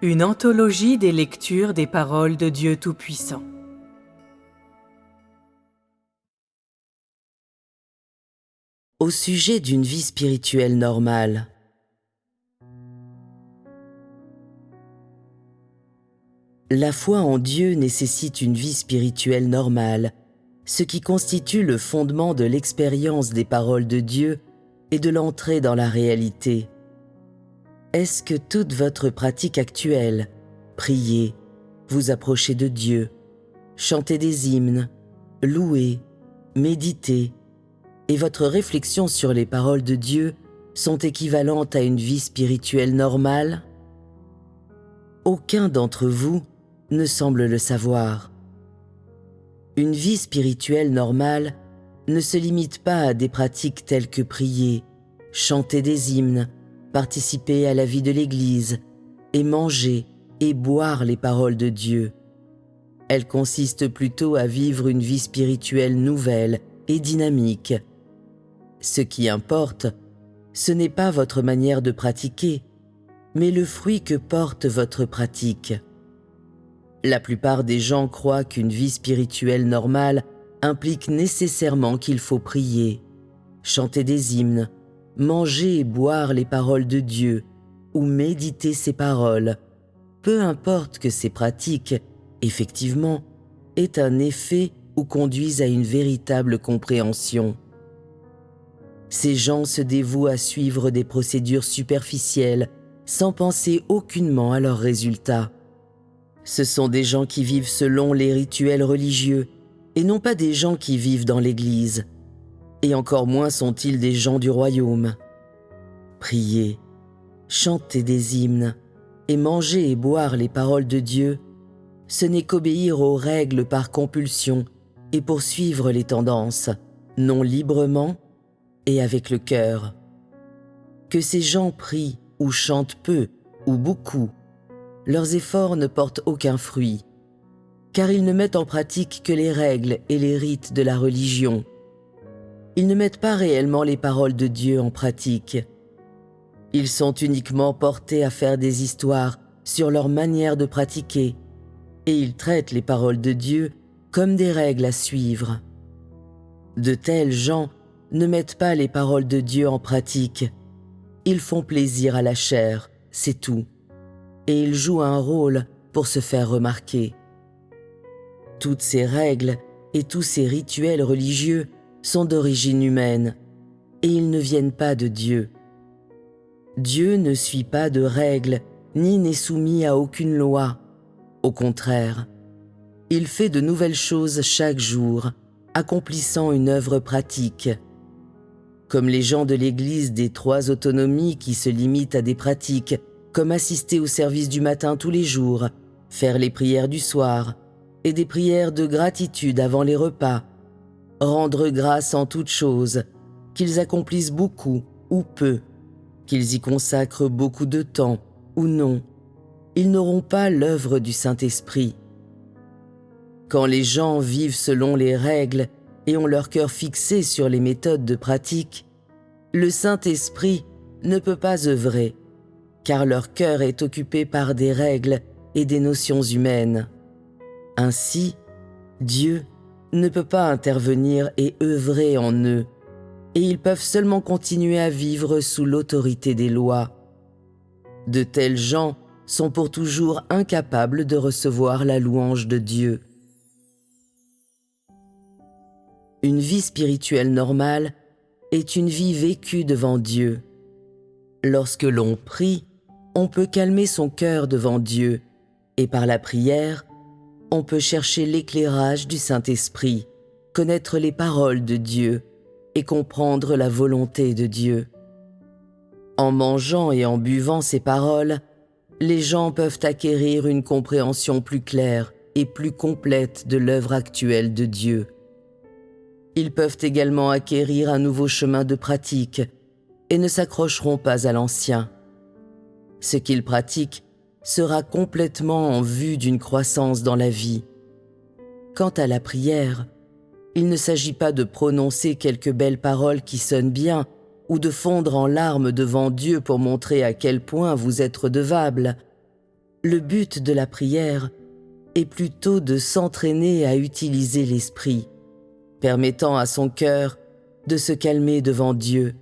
Une anthologie des lectures des paroles de Dieu Tout-Puissant. Au sujet d'une vie spirituelle normale. La foi en Dieu nécessite une vie spirituelle normale, ce qui constitue le fondement de l'expérience des paroles de Dieu et de l'entrée dans la réalité. Est-ce que toute votre pratique actuelle, prier, vous approcher de Dieu, chanter des hymnes, louer, méditer, et votre réflexion sur les paroles de Dieu sont équivalentes à une vie spirituelle normale? Aucun d'entre vous ne semble le savoir. Une vie spirituelle normale ne se limite pas à des pratiques telles que prier, chanter des hymnes, participer à la vie de l'Église et manger et boire les paroles de Dieu. Elle consiste plutôt à vivre une vie spirituelle nouvelle et dynamique. Ce qui importe, ce n'est pas votre manière de pratiquer, mais le fruit que porte votre pratique. La plupart des gens croient qu'une vie spirituelle normale implique nécessairement qu'il faut prier, chanter des hymnes, manger et boire les paroles de Dieu ou méditer ses paroles, peu importe que ces pratiques, effectivement, aient un effet ou conduisent à une véritable compréhension. Ces gens se dévouent à suivre des procédures superficielles sans penser aucunement à leurs résultats. Ce sont des gens qui vivent selon les rituels religieux et non pas des gens qui vivent dans l'Église. Et encore moins sont-ils des gens du royaume. Prier, chanter des hymnes et manger et boire les paroles de Dieu, ce n'est qu'obéir aux règles par compulsion et poursuivre les tendances, non librement et avec le cœur. Que ces gens prient ou chantent peu ou beaucoup, leurs efforts ne portent aucun fruit, car ils ne mettent en pratique que les règles et les rites de la religion. Ils ne mettent pas réellement les paroles de Dieu en pratique. Ils sont uniquement portés à faire des histoires sur leur manière de pratiquer, et ils traitent les paroles de Dieu comme des règles à suivre. De tels gens ne mettent pas les paroles de Dieu en pratique. Ils font plaisir à la chair, c'est tout, et ils jouent un rôle pour se faire remarquer. Toutes ces règles et tous ces rituels religieux sont d'origine humaine, et ils ne viennent pas de Dieu. Dieu ne suit pas de règles, ni n'est soumis à aucune loi. Au contraire, il fait de nouvelles choses chaque jour, accomplissant une œuvre pratique. Comme les gens de l'Église des trois autonomies qui se limitent à des pratiques, comme assister au service du matin tous les jours, faire les prières du soir, et des prières de gratitude avant les repas, rendre grâce en toutes choses, qu'ils accomplissent beaucoup ou peu, qu'ils y consacrent beaucoup de temps ou non, ils n'auront pas l'œuvre du Saint-Esprit. Quand les gens vivent selon les règles et ont leur cœur fixé sur les méthodes de pratique, le Saint-Esprit ne peut pas œuvrer, car leur cœur est occupé par des règles et des notions humaines. Ainsi, Dieu ne peut pas intervenir et œuvrer en eux, et ils peuvent seulement continuer à vivre sous l'autorité des lois. De tels gens sont pour toujours incapables de recevoir la louange de Dieu. Une vie spirituelle normale est une vie vécue devant Dieu. Lorsque l'on prie, on peut calmer son cœur devant Dieu, et par la prière, on peut chercher l'éclairage du Saint-Esprit, connaître les paroles de Dieu et comprendre la volonté de Dieu. En mangeant et en buvant ces paroles, les gens peuvent acquérir une compréhension plus claire et plus complète de l'œuvre actuelle de Dieu. Ils peuvent également acquérir un nouveau chemin de pratique et ne s'accrocheront pas à l'ancien. Ce qu'ils pratiquent sera complètement en vue d'une croissance dans la vie. Quant à la prière, il ne s'agit pas de prononcer quelques belles paroles qui sonnent bien ou de fondre en larmes devant Dieu pour montrer à quel point vous êtes redevable. Le but de la prière est plutôt de s'entraîner à utiliser l'esprit, permettant à son cœur de se calmer devant Dieu,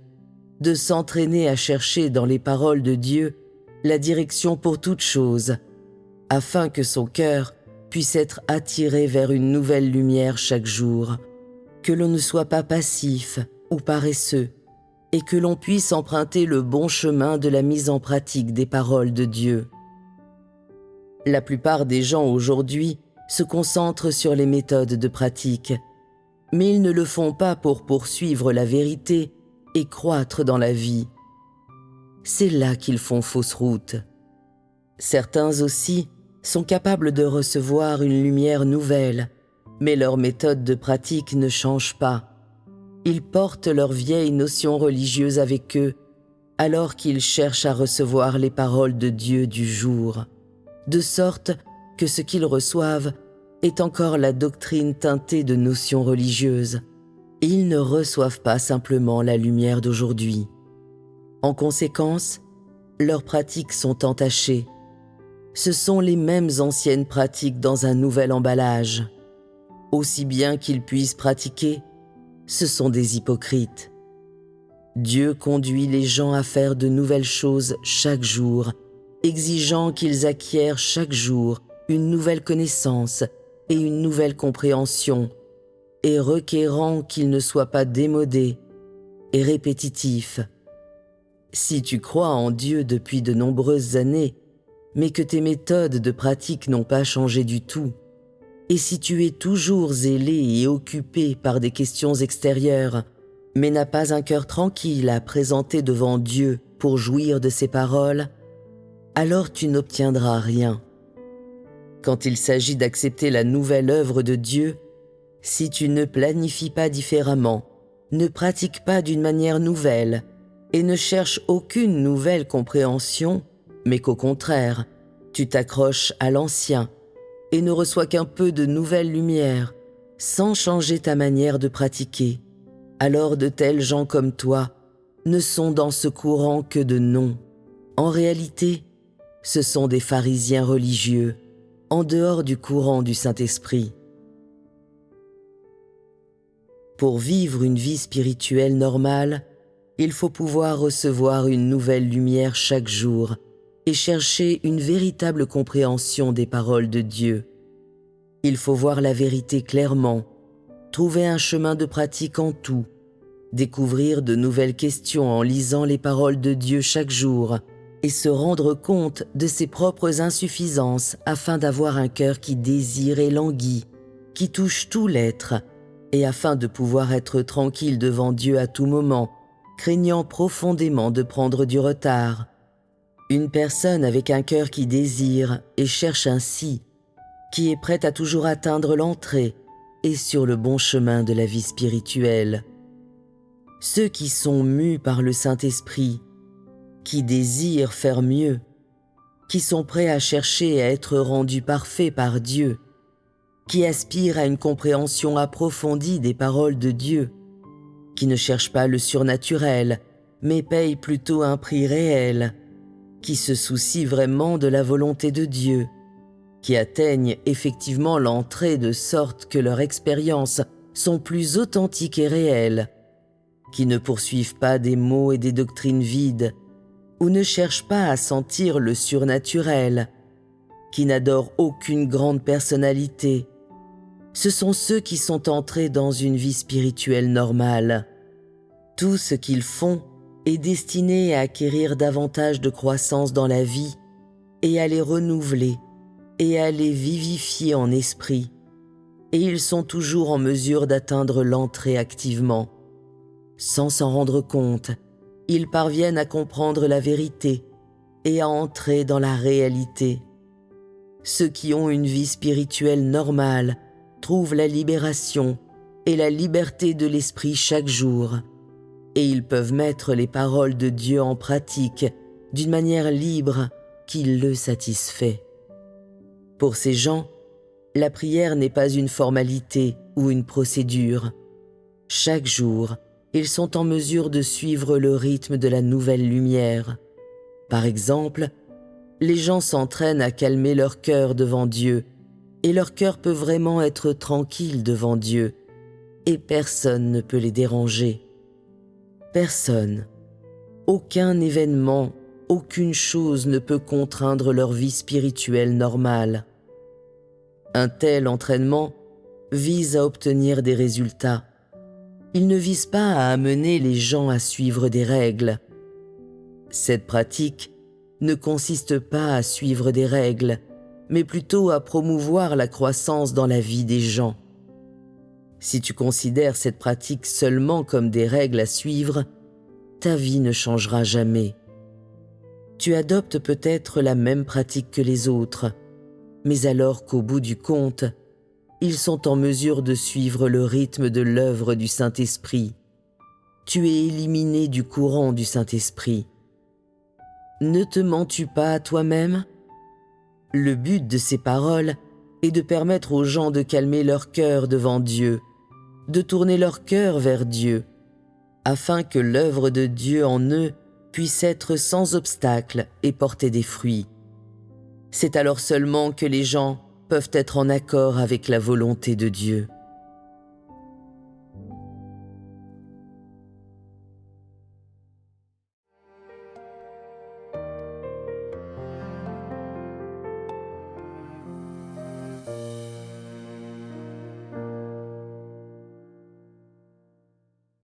de s'entraîner à chercher dans les paroles de Dieu la direction pour toute chose, afin que son cœur puisse être attiré vers une nouvelle lumière chaque jour, que l'on ne soit pas passif ou paresseux, et que l'on puisse emprunter le bon chemin de la mise en pratique des paroles de Dieu. La plupart des gens aujourd'hui se concentrent sur les méthodes de pratique, mais ils ne le font pas pour poursuivre la vérité et croître dans la vie. C'est là qu'ils font fausse route. Certains aussi sont capables de recevoir une lumière nouvelle, mais leur méthode de pratique ne change pas. Ils portent leurs vieilles notions religieuses avec eux, alors qu'ils cherchent à recevoir les paroles de Dieu du jour, de sorte que ce qu'ils reçoivent est encore la doctrine teintée de notions religieuses. Ils ne reçoivent pas simplement la lumière d'aujourd'hui. En conséquence, leurs pratiques sont entachées. Ce sont les mêmes anciennes pratiques dans un nouvel emballage. Aussi bien qu'ils puissent pratiquer, ce sont des hypocrites. Dieu conduit les gens à faire de nouvelles choses chaque jour, exigeant qu'ils acquièrent chaque jour une nouvelle connaissance et une nouvelle compréhension, et requérant qu'ils ne soient pas démodés et répétitifs. Si tu crois en Dieu depuis de nombreuses années, mais que tes méthodes de pratique n'ont pas changé du tout, et si tu es toujours zélé et occupé par des questions extérieures, mais n'as pas un cœur tranquille à présenter devant Dieu pour jouir de ses paroles, alors tu n'obtiendras rien. Quand il s'agit d'accepter la nouvelle œuvre de Dieu, si tu ne planifies pas différemment, ne pratiques pas d'une manière nouvelle et ne cherches aucune nouvelle compréhension, mais qu'au contraire, tu t'accroches à l'ancien et ne reçois qu'un peu de nouvelle lumière sans changer ta manière de pratiquer, alors de tels gens comme toi ne sont dans ce courant que de noms. En réalité, ce sont des pharisiens religieux, en dehors du courant du Saint-Esprit. Pour vivre une vie spirituelle normale, il faut pouvoir recevoir une nouvelle lumière chaque jour et chercher une véritable compréhension des paroles de Dieu. Il faut voir la vérité clairement, trouver un chemin de pratique en tout, découvrir de nouvelles questions en lisant les paroles de Dieu chaque jour et se rendre compte de ses propres insuffisances afin d'avoir un cœur qui désire et languit, qui touche tout l'être, et afin de pouvoir être tranquille devant Dieu à tout moment, craignant profondément de prendre du retard. Une personne avec un cœur qui désire et cherche ainsi, qui est prête à toujours atteindre l'entrée, est sur le bon chemin de la vie spirituelle. Ceux qui sont mus par le Saint-Esprit, qui désirent faire mieux, qui sont prêts à chercher à être rendus parfaits par Dieu, qui aspirent à une compréhension approfondie des paroles de Dieu, qui ne cherchent pas le surnaturel, mais payent plutôt un prix réel, qui se soucient vraiment de la volonté de Dieu, qui atteignent effectivement l'entrée de sorte que leurs expériences sont plus authentiques et réelles, qui ne poursuivent pas des mots et des doctrines vides, ou ne cherchent pas à sentir le surnaturel, qui n'adorent aucune grande personnalité. Ce sont ceux qui sont entrés dans une vie spirituelle normale. Tout ce qu'ils font est destiné à acquérir davantage de croissance dans la vie et à les renouveler et à les vivifier en esprit. Et ils sont toujours en mesure d'atteindre l'entrée activement. Sans s'en rendre compte, ils parviennent à comprendre la vérité et à entrer dans la réalité. Ceux qui ont une vie spirituelle normale trouvent la libération et la liberté de l'esprit chaque jour, et ils peuvent mettre les paroles de Dieu en pratique d'une manière libre qui le satisfait. Pour ces gens, la prière n'est pas une formalité ou une procédure. Chaque jour, ils sont en mesure de suivre le rythme de la nouvelle lumière. Par exemple, les gens s'entraînent à calmer leur cœur devant Dieu, et leur cœur peut vraiment être tranquille devant Dieu, et personne ne peut les déranger. Personne, aucun événement, aucune chose ne peut contraindre leur vie spirituelle normale. Un tel entraînement vise à obtenir des résultats. Il ne vise pas à amener les gens à suivre des règles. Cette pratique ne consiste pas à suivre des règles, mais plutôt à promouvoir la croissance dans la vie des gens. Si tu considères cette pratique seulement comme des règles à suivre, ta vie ne changera jamais. Tu adoptes peut-être la même pratique que les autres, mais alors qu'au bout du compte, ils sont en mesure de suivre le rythme de l'œuvre du Saint-Esprit. Tu es éliminé du courant du Saint-Esprit. Ne te mens-tu pas à toi-même? Le but de ces paroles est de permettre aux gens de calmer leur cœur devant Dieu, de tourner leur cœur vers Dieu, afin que l'œuvre de Dieu en eux puisse être sans obstacle et porter des fruits. C'est alors seulement que les gens peuvent être en accord avec la volonté de Dieu.